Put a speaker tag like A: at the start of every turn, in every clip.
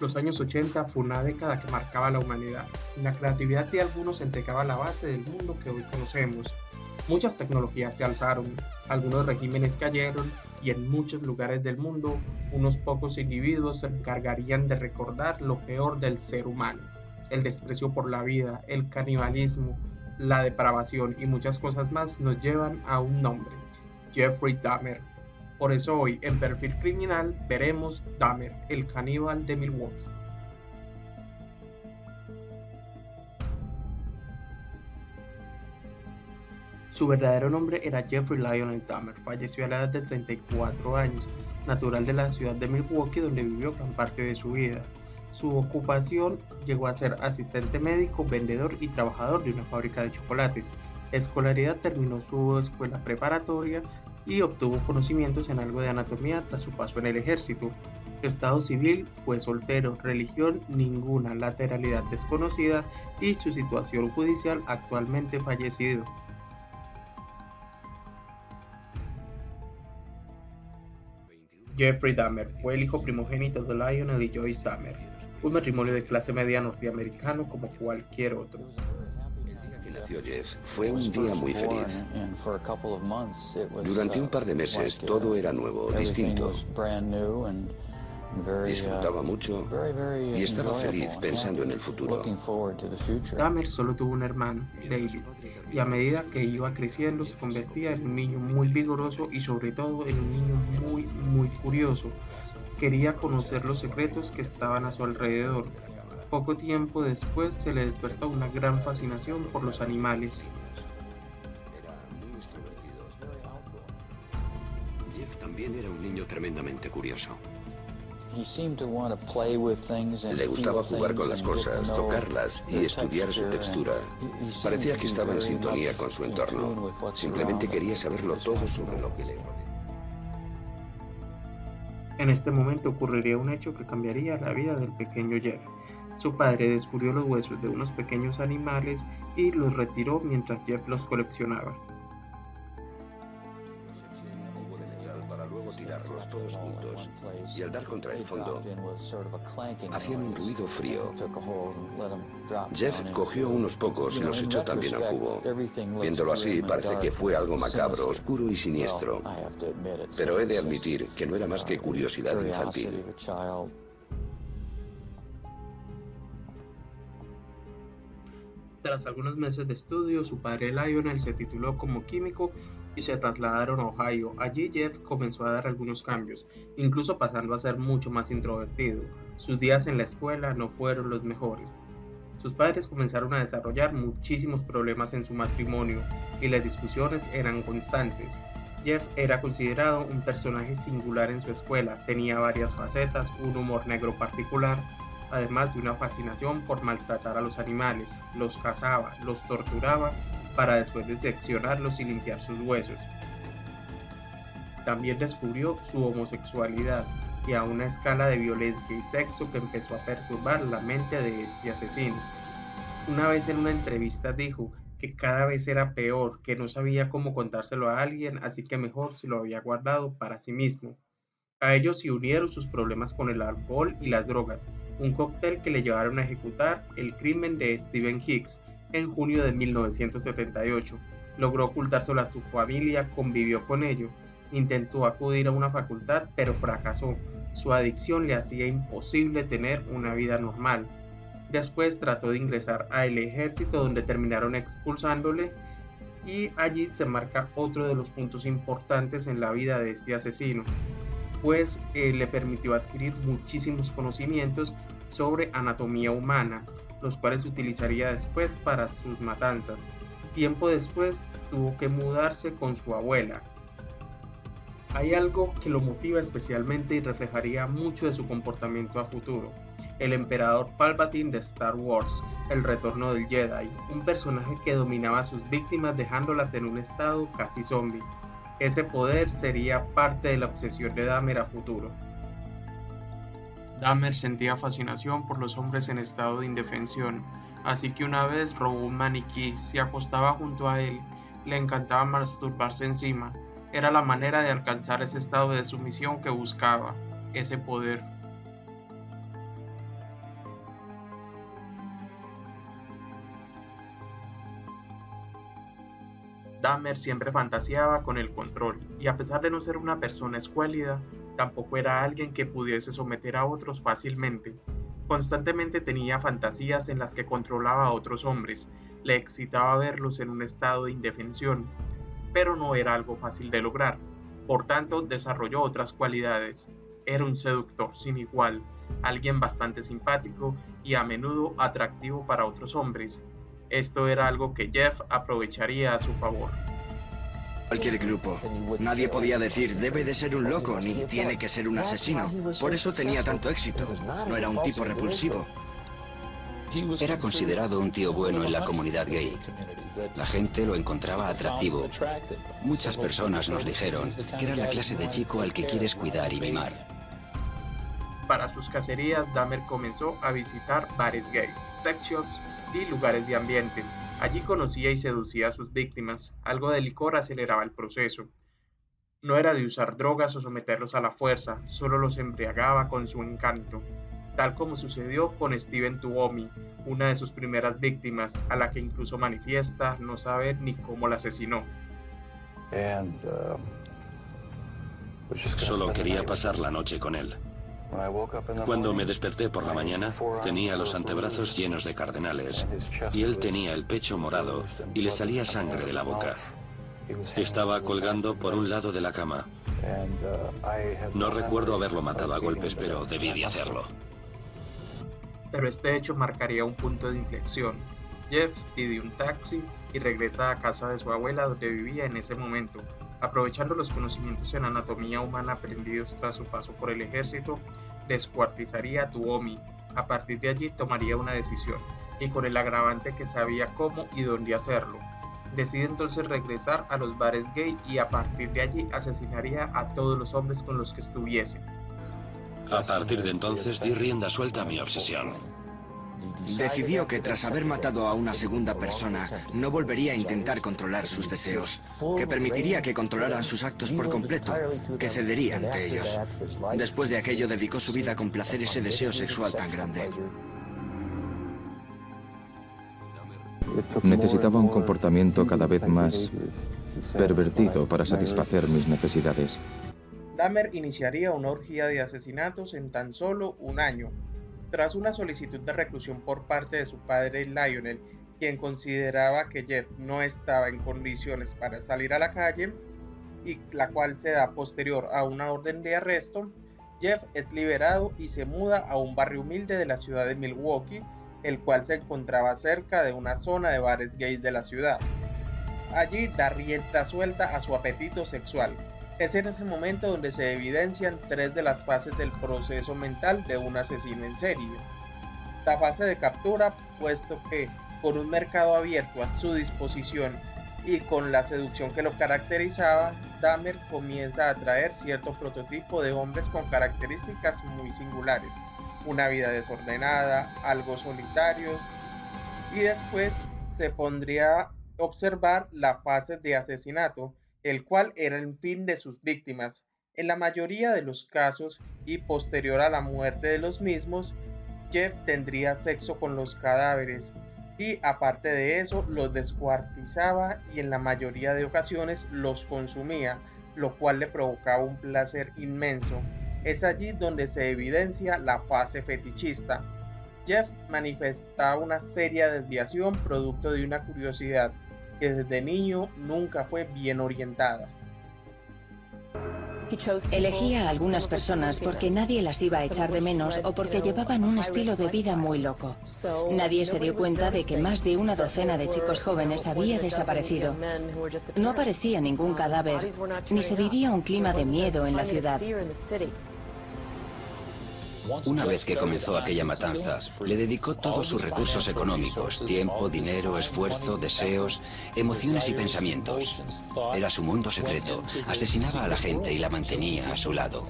A: Los años 80 fue una década que marcaba la humanidad, y la creatividad de algunos entregaba la base del mundo que hoy conocemos. Muchas tecnologías se alzaron, algunos regímenes cayeron, y en muchos lugares del mundo, unos pocos individuos se encargarían de recordar lo peor del ser humano: el desprecio por la vida, el canibalismo, la depravación y muchas cosas más nos llevan a un nombre: Jeffrey Dahmer. Por eso hoy en Perfil Criminal veremos Dahmer, el caníbal de Milwaukee. Su verdadero nombre era Jeffrey Lionel Dahmer. Falleció a la edad de 34 años, natural de la ciudad de Milwaukee, donde vivió gran parte de su vida. Su ocupación llegó a ser asistente médico, vendedor y trabajador de una fábrica de chocolates. Escolaridad: terminó su escuela preparatoria y obtuvo conocimientos en algo de anatomía tras su paso en el ejército. Estado civil: fue soltero. Religión: ninguna. Lateralidad: desconocida. Y su situación judicial: actualmente fallecido. Jeffrey Dahmer fue el hijo primogénito de Lionel y Joyce Dahmer, un matrimonio de clase media norteamericano como cualquier otro.
B: Nació Jeff, fue un día muy feliz. Durante un par de meses todo era nuevo, distinto. Disfrutaba mucho y estaba feliz pensando en el futuro.
A: Dahmer solo tuvo un hermano, David, y a medida que iba creciendo se convertía en un niño muy vigoroso y sobre todo en un niño muy curioso. Quería conocer los secretos que estaban a su alrededor. Poco tiempo después se le despertó una gran fascinación por los animales.
B: Era muy extrovertido. Jeff también era un niño tremendamente curioso. Le gustaba jugar con las cosas, tocarlas y estudiar su textura. Parecía que estaba en sintonía con su entorno. Simplemente quería saberlo todo sobre lo que le rodeaba.
A: En este momento ocurriría un hecho que cambiaría la vida del pequeño Jeff. Su padre descubrió los huesos de unos pequeños animales y los retiró mientras Jeff los coleccionaba.
B: Para luego tirarlos todos juntos, y al dar contra el fondo hacían un ruido frío. Jeff cogió unos pocos y los echó también al cubo. Viéndolo así, parece que fue algo macabro, oscuro y siniestro, pero he de admitir que no era más que curiosidad infantil.
A: Tras algunos meses de estudio, su padre Lionel se tituló como químico y se trasladaron a Ohio. Allí Jeff comenzó a dar algunos cambios, incluso pasando a ser mucho más introvertido. Sus días en la escuela no fueron los mejores. Sus padres comenzaron a desarrollar muchísimos problemas en su matrimonio y las discusiones eran constantes. Jeff era considerado un personaje singular en su escuela, tenía varias facetas, un humor negro particular, además de una fascinación por maltratar a los animales. Los cazaba, los torturaba para después diseccionarlos y limpiar sus huesos. También descubrió su homosexualidad y a una escala de violencia y sexo que empezó a perturbar la mente de este asesino. Una vez en una entrevista dijo que cada vez era peor, que no sabía cómo contárselo a alguien, así que mejor se lo había guardado para sí mismo. A ellos se unieron sus problemas con el alcohol y las drogas, un cóctel que le llevaron a ejecutar el crimen de Stephen Hicks en junio de 1978. Logró ocultárselo a su familia, convivió con ello, intentó acudir a una facultad, pero fracasó. Su adicción le hacía imposible tener una vida normal. Después trató de ingresar al ejército, donde terminaron expulsándole, y allí se marca otro de los puntos importantes en la vida de este asesino, pues le permitió adquirir muchísimos conocimientos sobre anatomía humana, los cuales utilizaría después para sus matanzas. Tiempo después tuvo que mudarse con su abuela. Hay algo que lo motiva especialmente y reflejaría mucho de su comportamiento a futuro: el emperador Palpatine de Star Wars, El Retorno del Jedi, un personaje que dominaba a sus víctimas dejándolas en un estado casi zombie. Ese poder sería parte de la obsesión de Dahmer a futuro. Dahmer sentía fascinación por los hombres en estado de indefensión, así que una vez robó un maniquí, se acostaba junto a él, le encantaba masturbarse encima. Era la manera de alcanzar ese estado de sumisión que buscaba, ese poder. Dahmer siempre fantaseaba con el control, y a pesar de no ser una persona escuálida, tampoco era alguien que pudiese someter a otros fácilmente. Constantemente tenía fantasías en las que controlaba a otros hombres, le excitaba verlos en un estado de indefensión, pero no era algo fácil de lograr. Por tanto, desarrolló otras cualidades. Era un seductor sin igual, alguien bastante simpático y a menudo atractivo para otros hombres. Esto era algo que Jeff aprovecharía a su favor.
B: Cualquier grupo. Nadie podía decir, debe de ser un loco, ni tiene que ser un asesino. Por eso tenía tanto éxito. No era un tipo repulsivo. Era considerado un tío bueno en la comunidad gay. La gente lo encontraba atractivo. Muchas personas nos dijeron que era la clase de chico al que quieres cuidar y mimar.
A: Para sus cacerías, Dahmer comenzó a visitar bares gays, sex shops y lugares de ambiente. Allí conocía y seducía a sus víctimas. Algo de licor aceleraba el proceso. No era de usar drogas o someterlos a la fuerza, solo los embriagaba con su encanto, tal como sucedió con Steven Tuomi, una de sus primeras víctimas, a la que incluso manifiesta no saber ni cómo la asesinó.
C: Solo quería pasar la noche con él. Cuando me desperté por la mañana, tenía los antebrazos llenos de cardenales y él tenía el pecho morado y le salía sangre de la boca. Estaba colgando por un lado de la cama. No recuerdo haberlo matado a golpes, pero debí de hacerlo.
A: Pero este hecho marcaría un punto de inflexión. Jeff pidió un taxi y regresa a casa de su abuela donde vivía en ese momento. Aprovechando los conocimientos en anatomía humana aprendidos tras su paso por el ejército, descuartizaría a Tuomi. A partir de allí tomaría una decisión, y con el agravante que sabía cómo y dónde hacerlo. Decide entonces regresar a los bares gay y a partir de allí asesinaría a todos los hombres con los que estuviese.
C: A partir de entonces di rienda suelta a mi obsesión.
B: Decidió que tras haber matado a una segunda persona, no volvería a intentar controlar sus deseos, que permitiría que controlaran sus actos por completo, que cedería ante ellos. Después de aquello dedicó su vida a complacer ese deseo sexual tan grande.
D: Necesitaba un comportamiento cada vez más pervertido para satisfacer mis necesidades.
A: Dahmer iniciaría una orgía de asesinatos en tan solo un año. Tras una solicitud de reclusión por parte de su padre Lionel, quien consideraba que Jeff no estaba en condiciones para salir a la calle, y la cual se da posterior a una orden de arresto, Jeff es liberado y se muda a un barrio humilde de la ciudad de Milwaukee, el cual se encontraba cerca de una zona de bares gays de la ciudad. Allí da rienda suelta a su apetito sexual. Es en ese momento donde se evidencian tres de las fases del proceso mental de un asesino en serie. La fase de captura, puesto que con un mercado abierto a su disposición y con la seducción que lo caracterizaba, Dahmer comienza a atraer cierto prototipo de hombres con características muy singulares, una vida desordenada, algo solitario, y después se pondría a observar la fase de asesinato, el cual era el fin de sus víctimas. En la mayoría de los casos y posterior a la muerte de los mismos, Jeff tendría sexo con los cadáveres y aparte de eso los descuartizaba y en la mayoría de ocasiones los consumía, lo cual le provocaba un placer inmenso. Es allí donde se evidencia la fase fetichista. Jeff manifestaba una seria desviación producto de una curiosidad que desde niño nunca fue bien orientada.
E: Elegía a algunas personas porque nadie las iba a echar de menos o porque llevaban un estilo de vida muy loco. Nadie se dio cuenta de que más de una docena de chicos jóvenes había desaparecido. No aparecía ningún cadáver, ni se vivía un clima de miedo en la ciudad.
B: Una vez que comenzó aquella matanza, le dedicó todos sus recursos económicos, tiempo, dinero, esfuerzo, deseos, emociones y pensamientos. Era su mundo secreto. Asesinaba a la gente y la mantenía a su lado.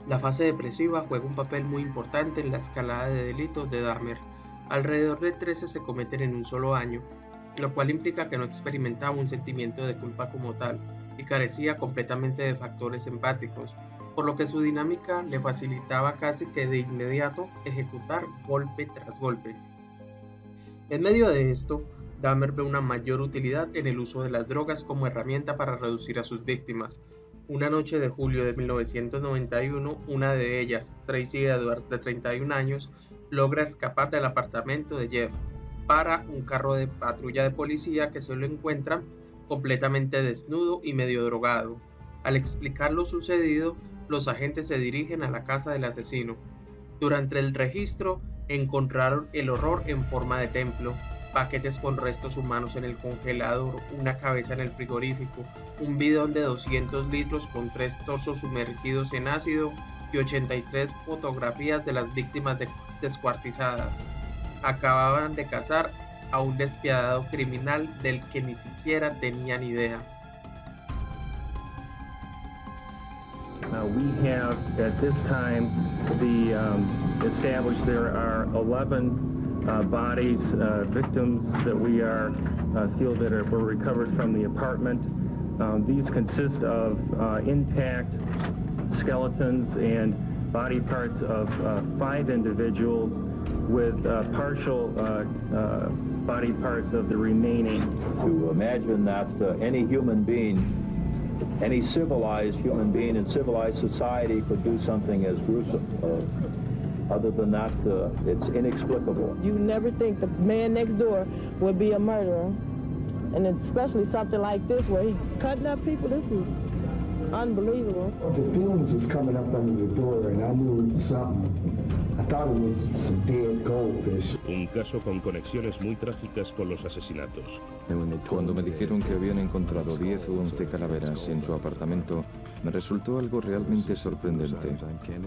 A: La fase depresiva juega un papel muy importante en la escalada de delitos de Dahmer. Alrededor de 13 se cometen en un solo año, lo cual implica que no experimentaba un sentimiento de culpa como tal y carecía completamente de factores empáticos, por lo que su dinámica le facilitaba casi que de inmediato ejecutar golpe tras golpe. En medio de esto, Dahmer ve una mayor utilidad en el uso de las drogas como herramienta para reducir a sus víctimas. Una noche de julio de 1991, una de ellas, Tracy Edwards, de 31 años, logra escapar del apartamento de Jeff para un carro de patrulla de policía que se lo encuentra completamente desnudo y medio drogado. Al explicar lo sucedido, los agentes se dirigen a la casa del asesino. Durante el registro, encontraron el horror en forma de templo, paquetes con restos humanos en el congelador, una cabeza en el frigorífico, un bidón de 200 litros con 3 torsos sumergidos en ácido y 83 fotografías de las víctimas descuartizadas. Acababan de cazar a un despiadado criminal del que ni siquiera tenían idea.
F: We have at this time established there are 11 bodies, victims that we feel that were recovered from the apartment. These consist of intact skeletons and body parts of 5 individuals with partial body parts of the remaining.
G: To imagine that any human being, any civilized human being in civilized society could do something as gruesome. Other than that, it's inexplicable.
H: You never think the man next door would be a murderer. And especially something like this where he cutting up people, this is unbelievable.
I: The fumes was coming up under the door and I knew something. I thought it was some dead goldfish.
J: Un caso con conexiones muy trágicas con los asesinatos.
D: Cuando me dijeron que habían encontrado 10 o 11 calaveras en su apartamento, me resultó algo realmente sorprendente,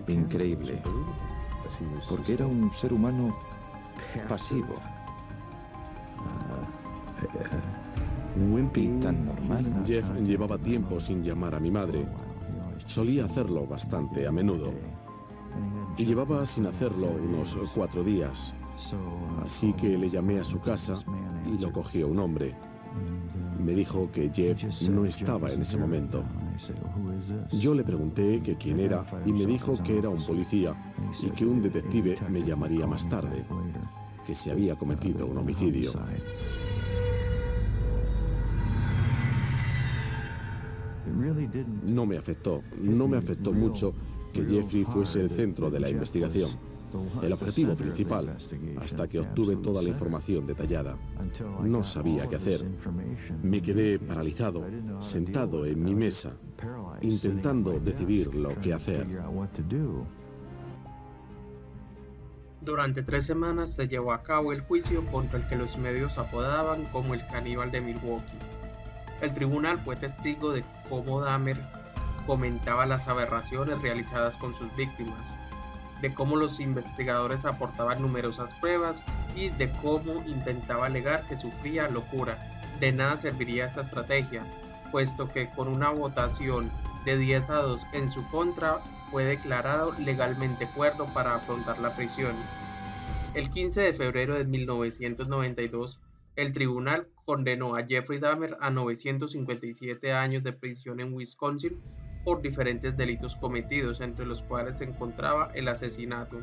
D: increíble, porque era un ser humano pasivo y tan normal.
K: Jeff llevaba tiempo sin llamar a mi madre. Solía hacerlo bastante a menudo. Y llevaba sin hacerlo unos 4 días. Así que le llamé a su casa y lo cogió un hombre. Me dijo que Jeff no estaba en ese momento. Yo le pregunté que quién era y me dijo que era un policía y que un detective me llamaría más tarde, que se había cometido un homicidio. No me afectó mucho que Jeffrey fuese el centro de la investigación, el objetivo principal, hasta que obtuve toda la información detallada. No sabía qué hacer. Me quedé paralizado, sentado en mi mesa, intentando decidir lo que hacer.
A: Durante 3 semanas se llevó a cabo el juicio contra el que los medios apodaban como el caníbal de Milwaukee. El tribunal fue testigo de cómo Dahmer comentaba las aberraciones realizadas con sus víctimas, de cómo los investigadores aportaban numerosas pruebas y de cómo intentaba alegar que sufría locura. De nada serviría esta estrategia, puesto que con una votación de 10-2 en su contra fue declarado legalmente cuerdo para afrontar la prisión. El 15 de febrero de 1992, el tribunal condenó a Jeffrey Dahmer a 957 años de prisión en Wisconsin por diferentes delitos cometidos, entre los cuales se encontraba el asesinato,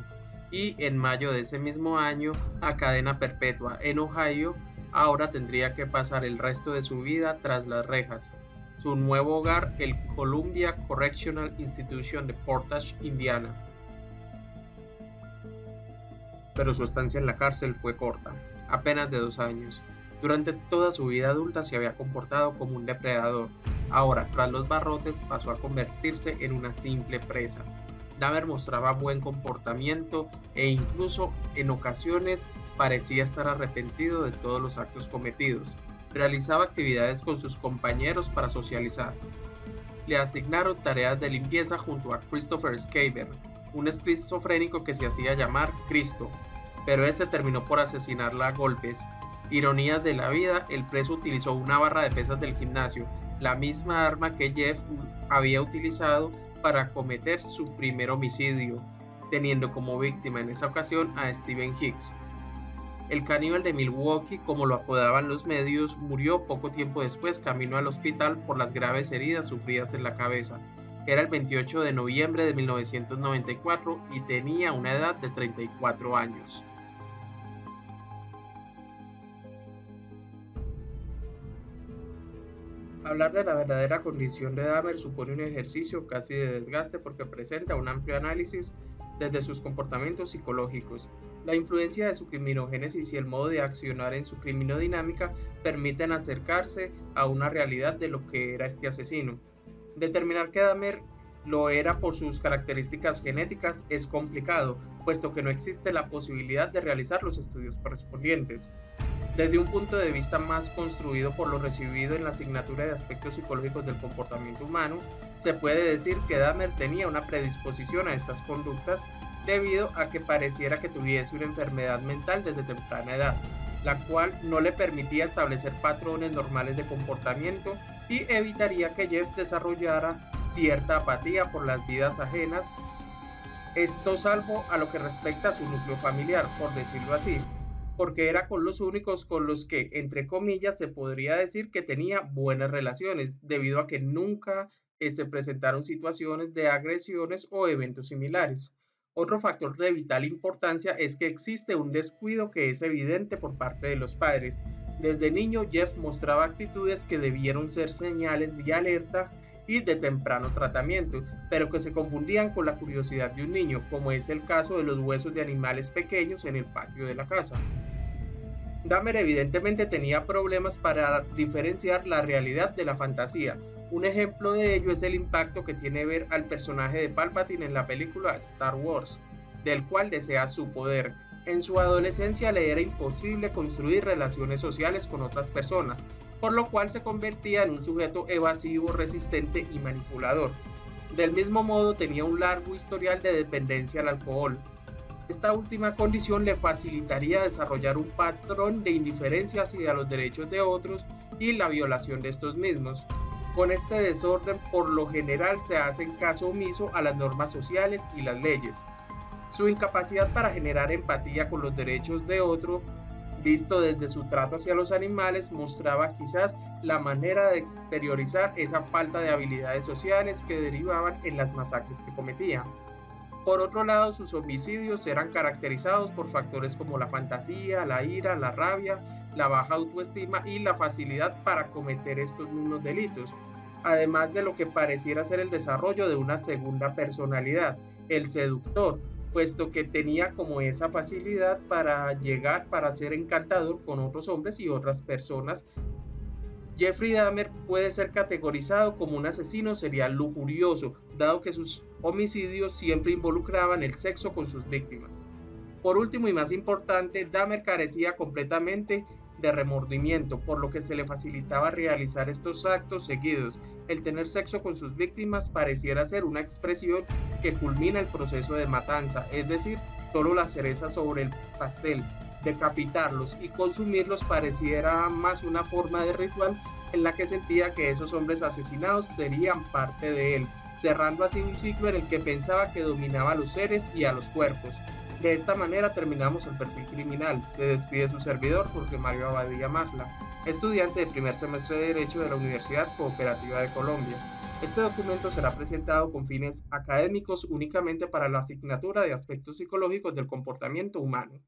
A: y en mayo de ese mismo año a cadena perpetua en Ohio. Ahora tendría que pasar el resto de su vida tras las rejas. Su nuevo hogar, el Columbia Correctional Institution de Portage, Indiana. Pero su estancia en la cárcel fue corta, apenas de 2 años. Durante toda su vida adulta se había comportado como un depredador. Ahora, tras los barrotes, pasó a convertirse en una simple presa. Dahmer mostraba buen comportamiento e incluso en ocasiones parecía estar arrepentido de todos los actos cometidos. Realizaba actividades con sus compañeros para socializar. Le asignaron tareas de limpieza junto a Christopher Schaefer, un esquizofrénico que se hacía llamar Cristo, pero este terminó por asesinarla a golpes. Ironías de la vida, el preso utilizó una barra de pesas del gimnasio, la misma arma que Jeff había utilizado para cometer su primer homicidio, teniendo como víctima en esa ocasión a Stephen Hicks. El caníbal de Milwaukee, como lo apodaban los medios, murió poco tiempo después camino al hospital por las graves heridas sufridas en la cabeza. Era el 28 de noviembre de 1994 y tenía una edad de 34 años. Hablar de la verdadera condición de Dahmer supone un ejercicio casi de desgaste porque presenta un amplio análisis desde sus comportamientos psicológicos. La influencia de su criminogénesis y el modo de accionar en su criminodinámica permiten acercarse a una realidad de lo que era este asesino. Determinar que Dahmer lo era por sus características genéticas es complicado, puesto que no existe la posibilidad de realizar los estudios correspondientes. Desde un punto de vista más construido por lo recibido en la asignatura de aspectos psicológicos del comportamiento humano, se puede decir que Dahmer tenía una predisposición a estas conductas debido a que pareciera que tuviese una enfermedad mental desde temprana edad, la cual no le permitía establecer patrones normales de comportamiento y evitaría que Jeff desarrollara cierta apatía por las vidas ajenas, esto salvo a lo que respecta a su núcleo familiar, por decirlo así, porque era con los únicos con los que, entre comillas, se podría decir que tenía buenas relaciones, debido a que nunca se presentaron situaciones de agresiones o eventos similares. Otro factor de vital importancia es que existe un descuido que es evidente por parte de los padres. Desde niño, Jeff mostraba actitudes que debieron ser señales de alerta y de temprano tratamiento, pero que se confundían con la curiosidad de un niño, como es el caso de los huesos de animales pequeños en el patio de la casa. Dahmer evidentemente tenía problemas para diferenciar la realidad de la fantasía. Un ejemplo de ello es el impacto que tiene ver al personaje de Palpatine en la película Star Wars, del cual desea su poder. En su adolescencia le era imposible construir relaciones sociales con otras personas, por lo cual se convertía en un sujeto evasivo, resistente y manipulador. Del mismo modo tenía un largo historial de dependencia al alcohol. Esta última condición le facilitaría desarrollar un patrón de indiferencia hacia los derechos de otros y la violación de estos mismos. Con este desorden, por lo general, se hacen caso omiso a las normas sociales y las leyes. Su incapacidad para generar empatía con los derechos de otro, visto desde su trato hacia los animales, mostraba quizás la manera de exteriorizar esa falta de habilidades sociales que derivaban en las masacres que cometía. Por otro lado, sus homicidios eran caracterizados por factores como la fantasía, la ira, la rabia, la baja autoestima y la facilidad para cometer estos mismos delitos, además de lo que pareciera ser el desarrollo de una segunda personalidad, el seductor, puesto que tenía como esa facilidad para ser encantador con otros hombres y otras personas. Jeffrey Dahmer puede ser categorizado como un asesino serial lujurioso, dado que sus homicidios siempre involucraban el sexo con sus víctimas. Por último y más importante, Dahmer carecía completamente de remordimiento, por lo que se le facilitaba realizar estos actos seguidos. El tener sexo con sus víctimas pareciera ser una expresión que culmina el proceso de matanza, es decir, solo la cereza sobre el pastel. Decapitarlos y consumirlos pareciera más una forma de ritual en la que sentía que esos hombres asesinados serían parte de él, cerrando así un ciclo en el que pensaba que dominaba a los seres y a los cuerpos. De esta manera terminamos el perfil criminal. Se despide su servidor, Jorge Mario Abadía Marla, estudiante de primer semestre de Derecho de la Universidad Cooperativa de Colombia. Este documento será presentado con fines académicos únicamente para la asignatura de aspectos psicológicos del comportamiento humano.